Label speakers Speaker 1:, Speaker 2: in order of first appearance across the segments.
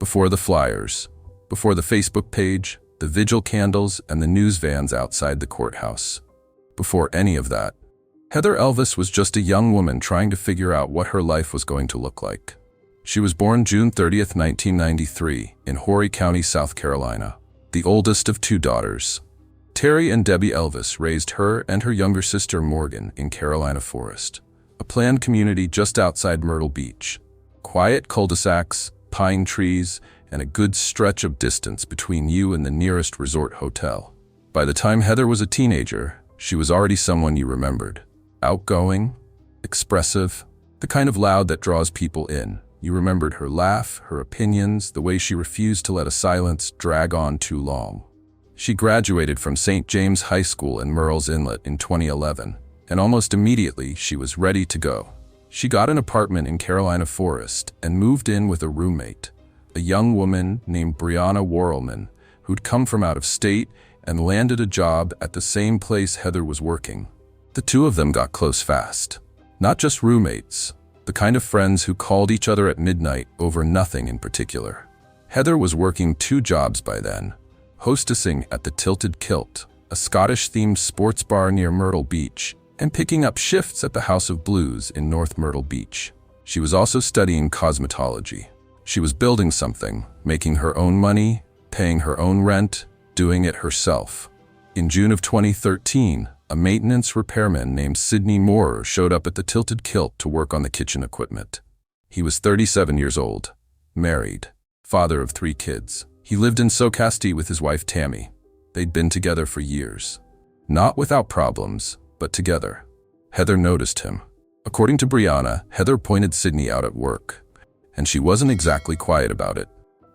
Speaker 1: Before the flyers, before the Facebook page, the vigil candles, and the news vans outside the courthouse. Before any of that, Heather Elvis was just a young woman trying to figure out what her life was going to look like. She was born June 30th, 1993, in Horry County, South Carolina, the oldest of two daughters. Terry and Debbie Elvis raised her and her younger sister Morgan in Carolina Forest, a planned community just outside Myrtle Beach. Quiet cul-de-sacs, pine trees, and a good stretch of distance between you and the nearest resort hotel. By the time Heather was a teenager, she was already someone you remembered. Outgoing, expressive, the kind of loud that draws people in. You remembered her laugh, her opinions, the way she refused to let a silence drag on too long. She graduated from St. James High School in Murrells Inlet in 2011, and almost immediately she was ready to go. She got an apartment in Carolina Forest and moved in with a roommate, a young woman named Brianna Worrelman, who'd come from out of state and landed a job at the same place Heather was working. The two of them got close fast. Not just roommates, the kind of friends who called each other at midnight over nothing in particular. Heather was working two jobs by then, hostessing at the Tilted Kilt, a Scottish-themed sports bar near Myrtle Beach, and picking up shifts at the House of Blues in North Myrtle Beach. She was also studying cosmetology. She was building something, making her own money, paying her own rent, doing it herself. In June of 2013, a maintenance repairman named Sidney Moorer showed up at the Tilted Kilt to work on the kitchen equipment. He was 37 years old, married, father of 3 kids. He lived in Socastee with his wife Tammy. They'd been together for years. Not without problems, but together. Heather noticed him. According to Brianna, Heather pointed Sidney out at work, and she wasn't exactly quiet about it.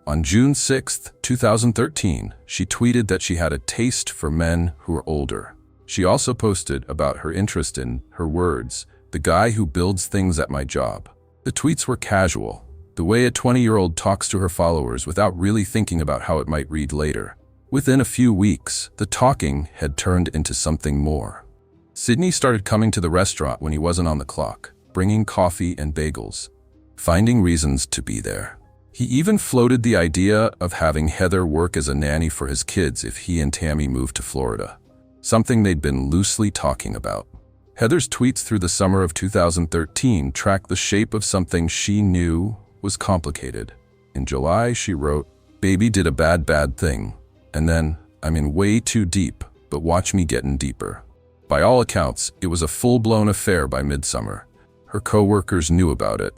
Speaker 1: On June 6, 2013, she tweeted that she had a taste for men who were older. She also posted about her interest in, her words, the guy who builds things at my job. The tweets were casual, the way a 20-year-old talks to her followers without really thinking about how it might read later. Within a few weeks, the talking had turned into something more. Sidney started coming to the restaurant when he wasn't on the clock, bringing coffee and bagels, finding reasons to be there. He even floated the idea of having Heather work as a nanny for his kids if he and Tammy moved to Florida, something they'd been loosely talking about. Heather's tweets through the summer of 2013 tracked the shape of something she knew was complicated. In July, she wrote, "Baby did a bad thing. And then, I'm in way too deep, but watch me getting deeper." By all accounts, it was a full-blown affair by midsummer. Her co-workers knew about it,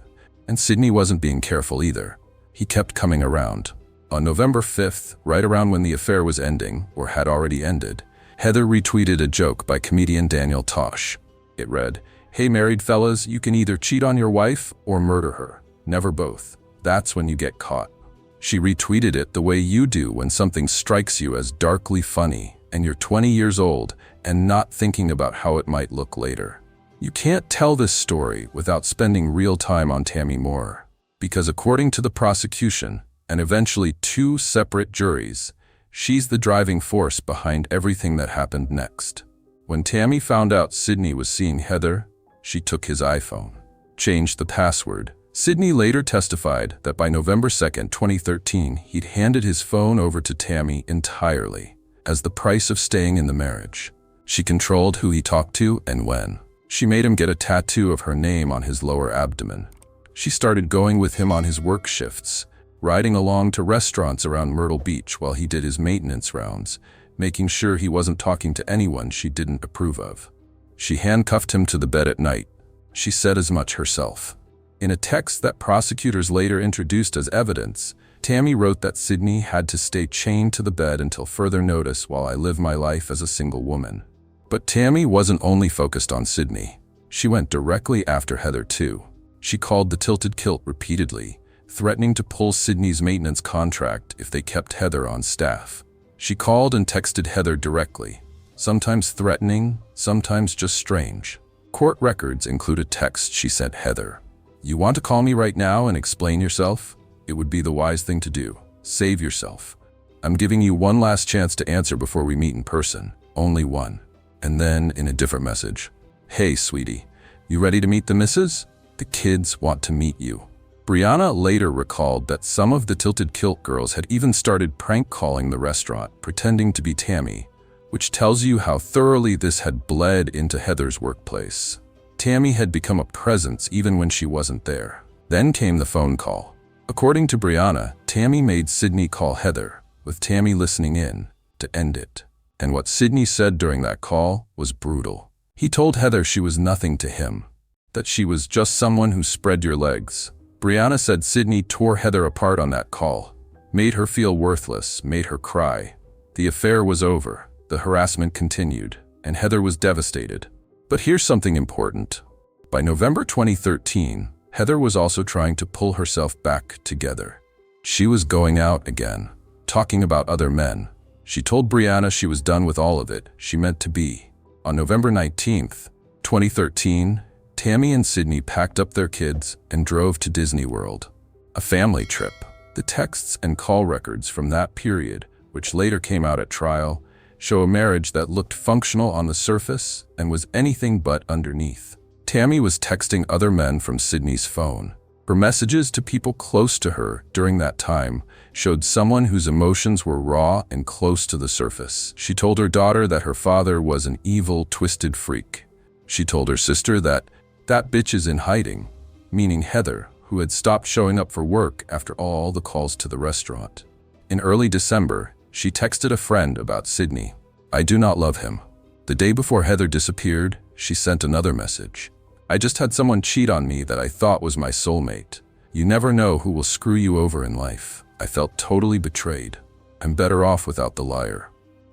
Speaker 1: and Sidney wasn't being careful either. He kept coming around. On November 5th, right around when the affair was ending, or had already ended, Heather retweeted a joke by comedian Daniel Tosh. It read, "Hey married fellas, you can either cheat on your wife or murder her. Never both. That's when you get caught." She retweeted it the way you do when something strikes you as darkly funny and you're 20 years old and not thinking about how it might look later. You can't tell this story without spending real time on Tammy Moore, because according to the prosecution, and eventually 2 separate juries, she's the driving force behind everything that happened next. When Tammy found out Sidney was seeing Heather, she took his iPhone, changed the password. Sidney later testified that by November 2nd, 2013, he'd handed his phone over to Tammy entirely as the price of staying in the marriage. She controlled who he talked to and when. She made him get a tattoo of her name on his lower abdomen. She started going with him on his work shifts, riding along to restaurants around Myrtle Beach while he did his maintenance rounds, making sure he wasn't talking to anyone she didn't approve of. She handcuffed him to the bed at night. She said as much herself. In a text that prosecutors later introduced as evidence, Tammy wrote that Sidney had to stay chained to the bed until further notice while I live my life as a single woman. But Tammy wasn't only focused on Sidney. She went directly after Heather too. She called the Tilted Kilt repeatedly, threatening to pull Sidney's maintenance contract if they kept Heather on staff. She called and texted Heather directly, sometimes threatening, sometimes just strange. Court records include a text she sent Heather. "You want to call me right now and explain yourself? It would be the wise thing to do. Save yourself. I'm giving you one last chance to answer before we meet in person. Only one." And then, in a different message, "Hey, sweetie, you ready to meet the missus? The kids want to meet you." Brianna later recalled that some of the Tilted Kilt girls had even started prank calling the restaurant, pretending to be Tammy, which tells you how thoroughly this had bled into Heather's workplace. Tammy had become a presence even when she wasn't there. Then came the phone call. According to Brianna, Tammy made Sidney call Heather, with Tammy listening in, to end it. And what Sidney said during that call was brutal. He told Heather she was nothing to him, that she was just someone who spread your legs. Brianna said Sidney tore Heather apart on that call, made her feel worthless, made her cry. The affair was over, the harassment continued, and Heather was devastated. But here's something important. By November 2013, Heather was also trying to pull herself back together. She was going out again, talking about other men. She told Brianna she was done with all of it, she meant to be. On November 19th, 2013, Tammy and Sidney packed up their kids and drove to Disney World. A family trip. The texts and call records from that period, which later came out at trial, show a marriage that looked functional on the surface and was anything but underneath. Tammy was texting other men from Sidney's phone. Her messages to people close to her during that time showed someone whose emotions were raw and close to the surface. She told her daughter that her father was an evil, twisted freak. She told her sister that bitch is in hiding, meaning Heather, who had stopped showing up for work after all the calls to the restaurant. In early December, she texted a friend about Sidney. "I do not love him." The day before Heather disappeared, she sent another message. "I just had someone cheat on me that I thought was my soulmate. You never know who will screw you over in life. I felt totally betrayed. I'm better off without the liar."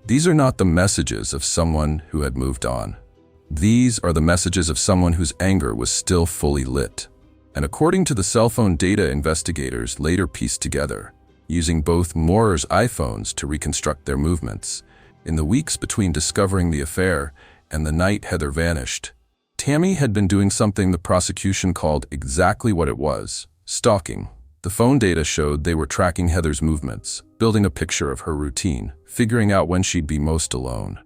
Speaker 1: These are not the messages of someone who had moved on. These are the messages of someone whose anger was still fully lit. And according to the cell phone data investigators later pieced together, using both Moorer's iPhones to reconstruct their movements, in the weeks between discovering the affair and the night Heather vanished, Tammy had been doing something the prosecution called exactly what it was: stalking. The phone data showed they were tracking Heather's movements, building a picture of her routine, figuring out when she'd be most alone.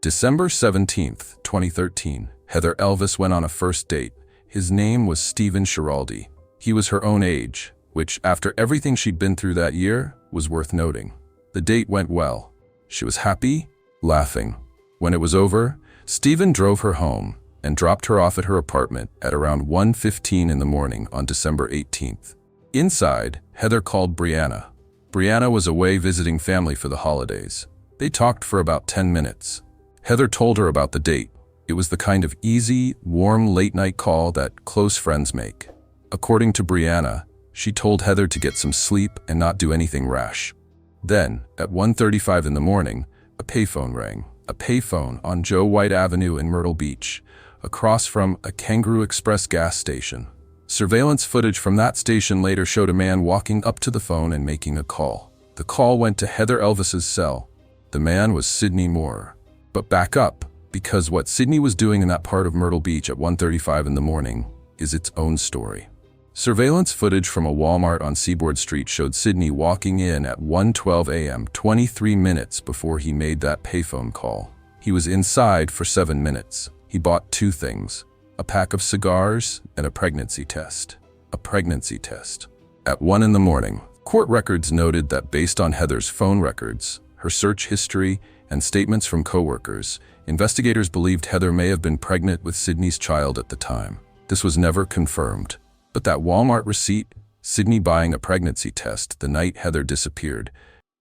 Speaker 1: December 17th, 2013, Heather Elvis went on a first date. His name was Stephen Schiraldi. He was her own age, which, after everything she'd been through that year, was worth noting. The date went well. She was happy, laughing. When it was over, Stephen drove her home and dropped her off at her apartment at around 1:15 in the morning on December 18th. Inside, Heather called Brianna. Brianna was away visiting family for the holidays. They talked for about 10 minutes. Heather told her about the date. It was the kind of easy, warm late-night call that close friends make. According to Brianna, she told Heather to get some sleep and not do anything rash. Then, at 1:35 in the morning, a payphone rang. A payphone on Joe White Avenue in Myrtle Beach, across from a Kangaroo Express gas station. Surveillance footage from that station later showed a man walking up to the phone and making a call. The call went to Heather Elvis's cell. The man was Sidney Moorer. But back up, because what Sidney was doing in that part of Myrtle Beach at 1:35 in the morning is its own story. Surveillance footage from a Walmart on Seaboard Street showed Sidney walking in at 1:12 a.m., 23 minutes before he made that payphone call. He was inside for 7 minutes. He bought 2 things: a pack of cigars and a pregnancy test. A pregnancy test. At 1 in the morning, court records noted that based on Heather's phone records, her search history, and statements from coworkers, investigators believed Heather may have been pregnant with Sidney's child at the time. This was never confirmed. But that Walmart receipt, Sidney buying a pregnancy test the night Heather disappeared,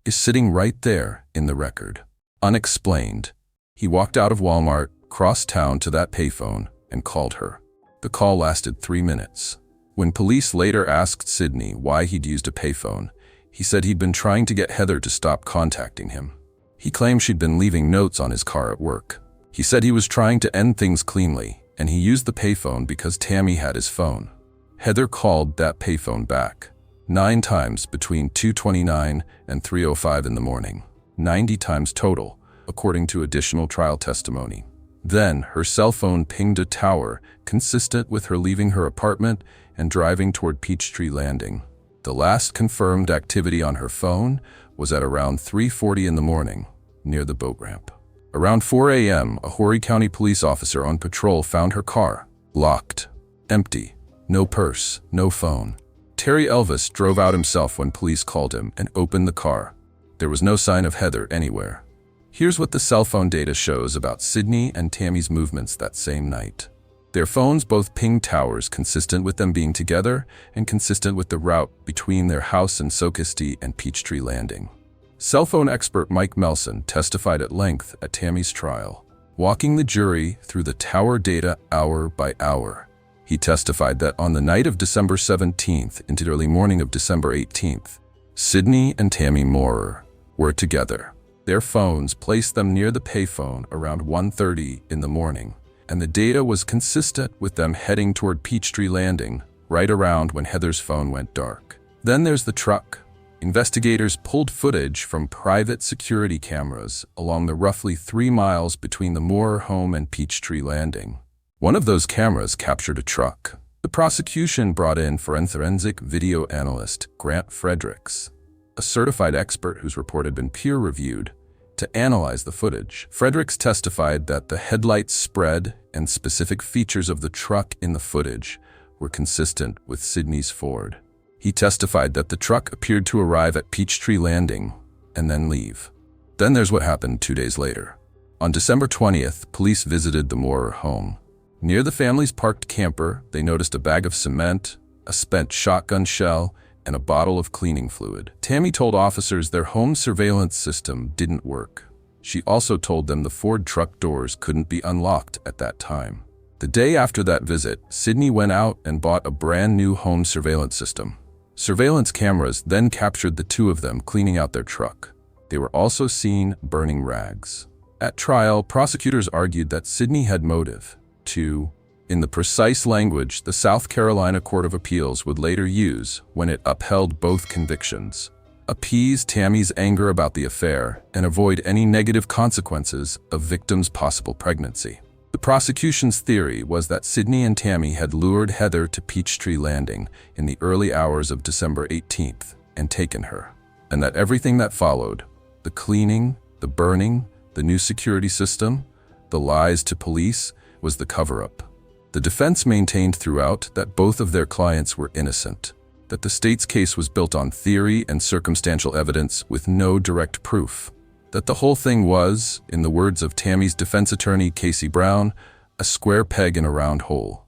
Speaker 1: is sitting right there in the record. Unexplained. He walked out of Walmart, crossed town to that payphone, and called her. The call lasted 3 minutes. When police later asked Sidney why he'd used a payphone, he said he'd been trying to get Heather to stop contacting him. He claimed she'd been leaving notes on his car at work. He said he was trying to end things cleanly, and he used the payphone because Tammy had his phone. Heather called that payphone back 9 times between 2:29 and 3:05 in the morning, 90 times total, according to additional trial testimony. Then, her cell phone pinged a tower consistent with her leaving her apartment and driving toward Peachtree Landing. The last confirmed activity on her phone was at around 3:40 in the morning, near the boat ramp. Around 4 a.m., a Horry County police officer on patrol found her car, locked, empty, no purse, no phone. Terry Elvis drove out himself when police called him and opened the car. There was no sign of Heather anywhere. Here's what the cell phone data shows about Sidney and Tammy's movements that same night. Their phones both pinged towers consistent with them being together and consistent with the route between their house in Socastee and Peachtree Landing. Cell phone expert Mike Melson testified at length at Tammy's trial, walking the jury through the tower data hour by hour. He testified that on the night of December 17th into the early morning of December 18th, Sidney and Tammy Moore were together. Their phones placed them near the payphone around 1:30 in the morning, and the data was consistent with them heading toward Peachtree Landing right around when Heather's phone went dark. Then there's the truck. Investigators pulled footage from private security cameras along the roughly 3 miles between the Moore home and Peachtree Landing. One of those cameras captured a truck. The prosecution brought in forensic video analyst Grant Fredericks, a certified expert whose report had been peer-reviewed, to analyze the footage. Fredericks testified that the headlight spread and specific features of the truck in the footage were consistent with Sidney's Ford. He testified that the truck appeared to arrive at Peachtree Landing and then leave. Then there's what happened 2 days later. On December 20th, police visited the Moorer home. Near the family's parked camper, they noticed a bag of cement, a spent shotgun shell, and a bottle of cleaning fluid. Tammy told officers their home surveillance system didn't work. She also told them the Ford truck doors couldn't be unlocked at that time. The day after that visit, Sidney went out and bought a brand new home surveillance system. Surveillance cameras then captured the two of them cleaning out their truck. They were also seen burning rags. At trial, prosecutors argued that Sidney had motive to, in the precise language the South Carolina Court of Appeals would later use when it upheld both convictions, appease Tammy's anger about the affair and avoid any negative consequences of victim's possible pregnancy. The prosecution's theory was that Sidney and Tammy had lured Heather to Peachtree Landing in the early hours of December 18th and taken her, and that everything that followed, the cleaning, the burning, the new security system, the lies to police, was the cover-up. The defense maintained throughout that both of their clients were innocent, that the state's case was built on theory and circumstantial evidence with no direct proof, that the whole thing was, in the words of Tammy's defense attorney Casey Brown, a square peg in a round hole.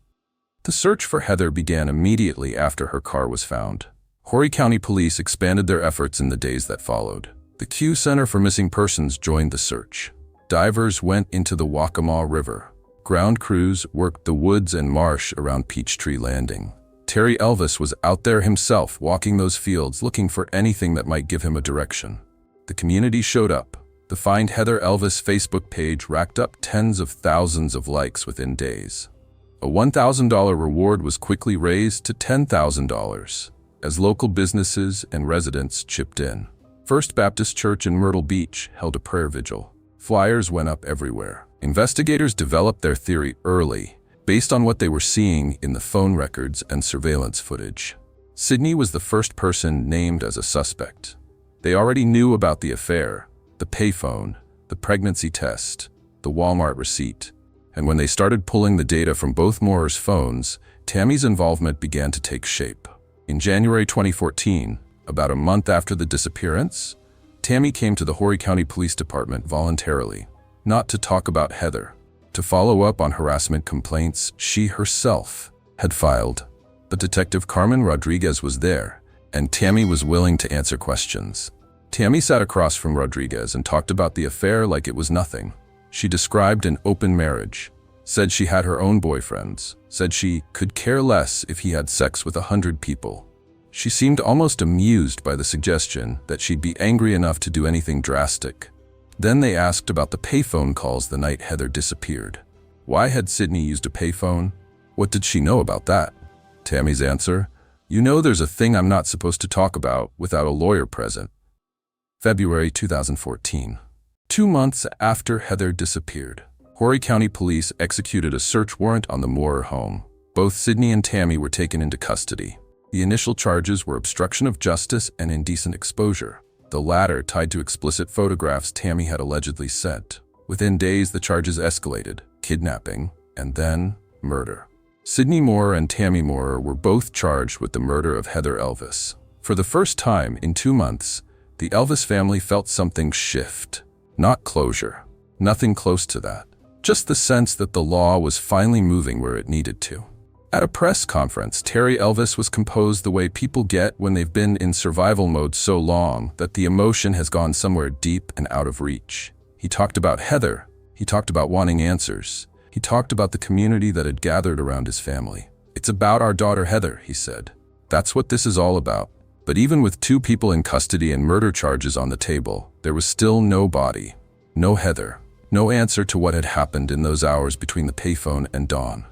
Speaker 1: The search for Heather began immediately after her car was found. Horry County Police expanded their efforts in the days that followed. The Q Center for Missing Persons joined the search. Divers went into the Waccamaw River. Ground crews worked the woods and marsh around Peachtree Landing. Terry Elvis was out there himself walking those fields looking for anything that might give him a direction. The community showed up. The Find Heather Elvis Facebook page racked up tens of thousands of likes within days. A $1,000 reward was quickly raised to $10,000 as local businesses and residents chipped in. First Baptist Church in Myrtle Beach held a prayer vigil. Flyers went up everywhere. Investigators developed their theory early, based on what they were seeing in the phone records and surveillance footage. Sidney was the first person named as a suspect. They already knew about the affair, the payphone, the pregnancy test, the Walmart receipt, and when they started pulling the data from both Moorer's phones, Tammy's involvement began to take shape. In January 2014, about a month after the disappearance, Tammy came to the Horry County Police Department voluntarily, not to talk about Heather, to follow up on harassment complaints she herself had filed. But Detective Carmen Rodriguez was there, and Tammy was willing to answer questions. Tammy sat across from Rodriguez and talked about the affair like it was nothing. She described an open marriage, said she had her own boyfriends, said she could care less if he had sex with 100 people. She seemed almost amused by the suggestion that she'd be angry enough to do anything drastic. Then they asked about the payphone calls the night Heather disappeared. Why had Sidney used a payphone? What did she know about that? Tammy's answer, "You know there's a thing I'm not supposed to talk about without a lawyer present." February 2014. 2 months after Heather disappeared, Horry County Police executed a search warrant on the Moorer home. Both Sidney and Tammy were taken into custody. The initial charges were obstruction of justice and indecent exposure, the latter tied to explicit photographs Tammy had allegedly sent. Within days, the charges escalated: kidnapping, and then murder. Sidney Moore and Tammy Moore were both charged with the murder of Heather Elvis. For the first time in 2 months, the Elvis family felt something shift. Not closure. Nothing close to that. Just the sense that the law was finally moving where it needed to. At a press conference, Terry Elvis was composed the way people get when they've been in survival mode so long that the emotion has gone somewhere deep and out of reach. He talked about Heather. He talked about wanting answers. He talked about the community that had gathered around his family. "It's about our daughter Heather," he said. "That's what this is all about." But even with 2 people in custody and murder charges on the table, there was still no body, no Heather, no answer to what had happened in those hours between the payphone and dawn.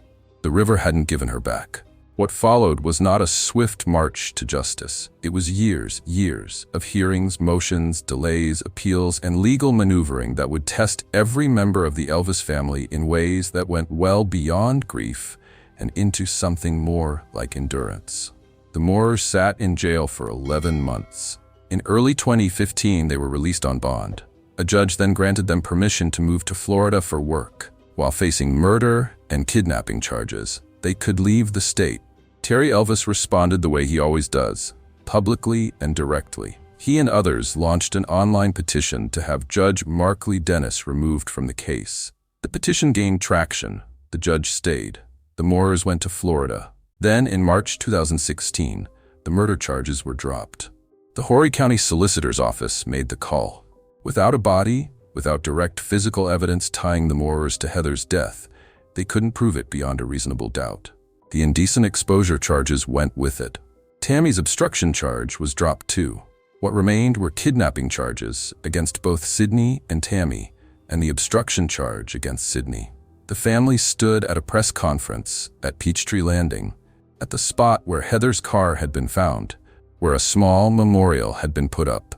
Speaker 1: The river hadn't given her back. What followed was not a swift march to justice. It was years of hearings, motions, delays, appeals, and legal maneuvering that would test every member of the Elvis family in ways that went well beyond grief and into something more like endurance. The Moorers sat in jail for 11 months. In early 2015, they were released on bond. A judge then granted them permission to move to Florida for work. While facing murder and kidnapping charges, they could leave the state. Terry Elvis responded the way he always does, publicly and directly. He and others launched an online petition to have Judge Markley Dennis removed from the case. The petition gained traction. The judge stayed. The Moorers went to Florida. Then, in March 2016, the murder charges were dropped. The Horry County Solicitor's Office made the call. Without a body, without direct physical evidence tying the Moorers to Heather's death, they couldn't prove it beyond a reasonable doubt. The indecent exposure charges went with it. Tammy's obstruction charge was dropped too. What remained were kidnapping charges against both Sidney and Tammy, and the obstruction charge against Sidney. The family stood at a press conference at Peachtree Landing, at the spot where Heather's car had been found, where a small memorial had been put up,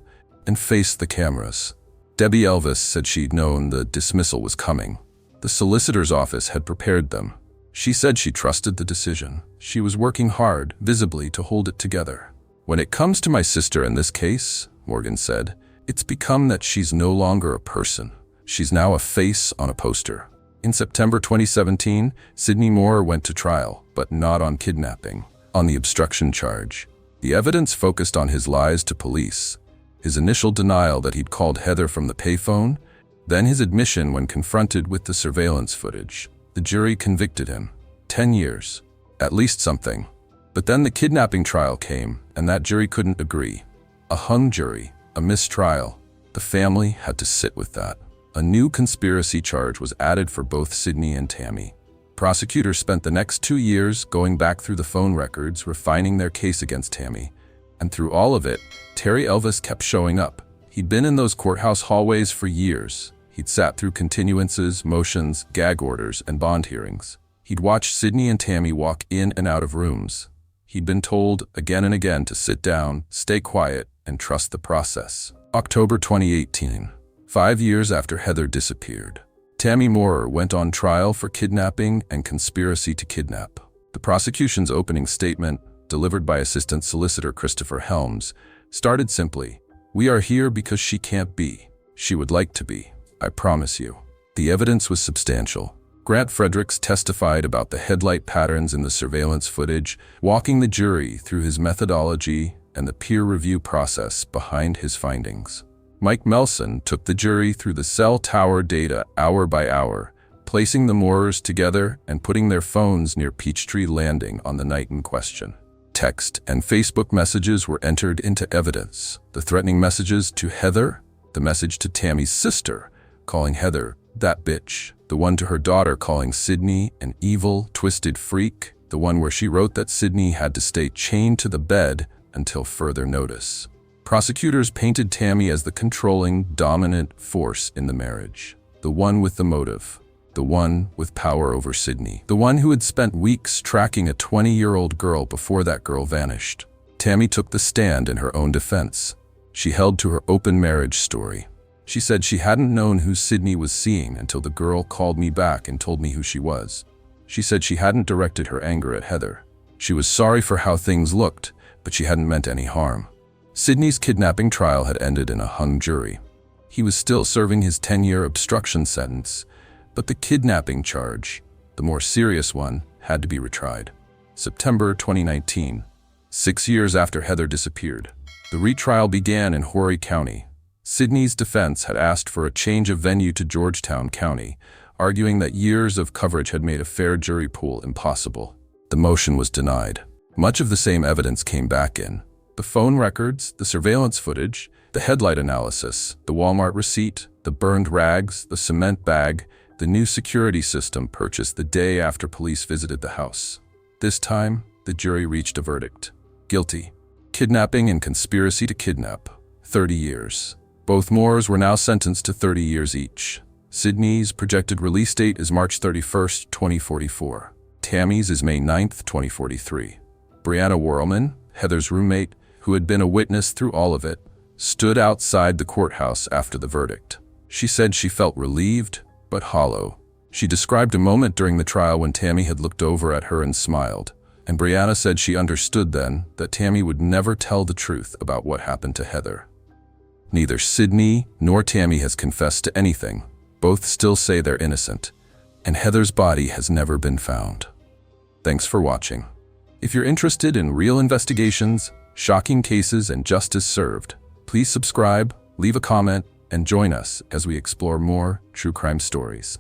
Speaker 1: and faced the cameras. Debbie Elvis said she'd known the dismissal was coming. The solicitor's office had prepared them. She said she trusted the decision. She was working hard, visibly, to hold it together. "When it comes to my sister in this case," Morgan said, "it's become that she's no longer a person. She's now a face on a poster." In September 2017, Sidney Moorer went to trial, but not on kidnapping, on the obstruction charge. The evidence focused on his lies to police, his initial denial that he'd called Heather from the payphone, then his admission when confronted with the surveillance footage. The jury convicted him. 10 years. At least something. But then the kidnapping trial came, and that jury couldn't agree. A hung jury, a mistrial. The family had to sit with that. A new conspiracy charge was added for both Sidney and Tammy. Prosecutors spent the next 2 years going back through the phone records, refining their case against Tammy. And through all of it, Terry Elvis kept showing up. He'd been in those courthouse hallways for years. He'd sat through continuances, motions, gag orders, and bond hearings. He'd watched Sidney and Tammy walk in and out of rooms. He'd been told again and again to sit down, stay quiet, and trust the process. October 2018, 5 years after Heather disappeared. Tammy Moore went on trial for kidnapping and conspiracy to kidnap. The prosecution's opening statement, delivered by Assistant Solicitor Christopher Helms, started simply, "We are here because she can't be. She would like to be. I promise you." The evidence was substantial. Grant Fredericks testified about the headlight patterns in the surveillance footage, walking the jury through his methodology and the peer review process behind his findings. Mike Melson took the jury through the cell tower data hour by hour, placing the Moorers together and putting their phones near Peachtree Landing on the night in question. Text and Facebook messages were entered into evidence. The threatening messages to Heather, the message to Tammy's sister, calling Heather that bitch, the one to her daughter calling Sidney an evil, twisted freak, the one where she wrote that Sidney had to stay chained to the bed until further notice. Prosecutors painted Tammy as the controlling, dominant force in the marriage, the one with the motive, the one with power over Sidney, the one who had spent weeks tracking a 20-year-old girl before that girl vanished. Tammy took the stand in her own defense. She held to her open marriage story. She said she hadn't known who Sidney was seeing until the girl called me back and told me who she was. She said she hadn't directed her anger at Heather. She was sorry for how things looked, but she hadn't meant any harm. Sidney's kidnapping trial had ended in a hung jury. He was still serving his 10-year obstruction sentence, but the kidnapping charge, the more serious one, had to be retried. September 2019. 6 years after Heather disappeared, the retrial began in Horry County. Sidney's defense had asked for a change of venue to Georgetown County, arguing that years of coverage had made a fair jury pool impossible. The motion was denied. Much of the same evidence came back in: the phone records, the surveillance footage, the headlight analysis, the Walmart receipt, the burned rags, the cement bag, the new security system purchased the day after police visited the house. This time, the jury reached a verdict: guilty. Kidnapping and conspiracy to kidnap. 30 years. Both Moores were now sentenced to 30 years each. Sidney's projected release date is March 31st, 2044. Tammy's is May 9th, 2043. Brianna Worrelman, Heather's roommate, who had been a witness through all of it, stood outside the courthouse after the verdict. She said she felt relieved, but hollow. She described a moment during the trial when Tammy had looked over at her and smiled, and Brianna said she understood then that Tammy would never tell the truth about what happened to Heather. Neither Sidney nor Tammy has confessed to anything. Both still say they're innocent, and Heather's body has never been found. Thanks for watching. If you're interested in real investigations, shocking cases, and justice served, please subscribe, leave a comment, and join us as we explore more true crime stories.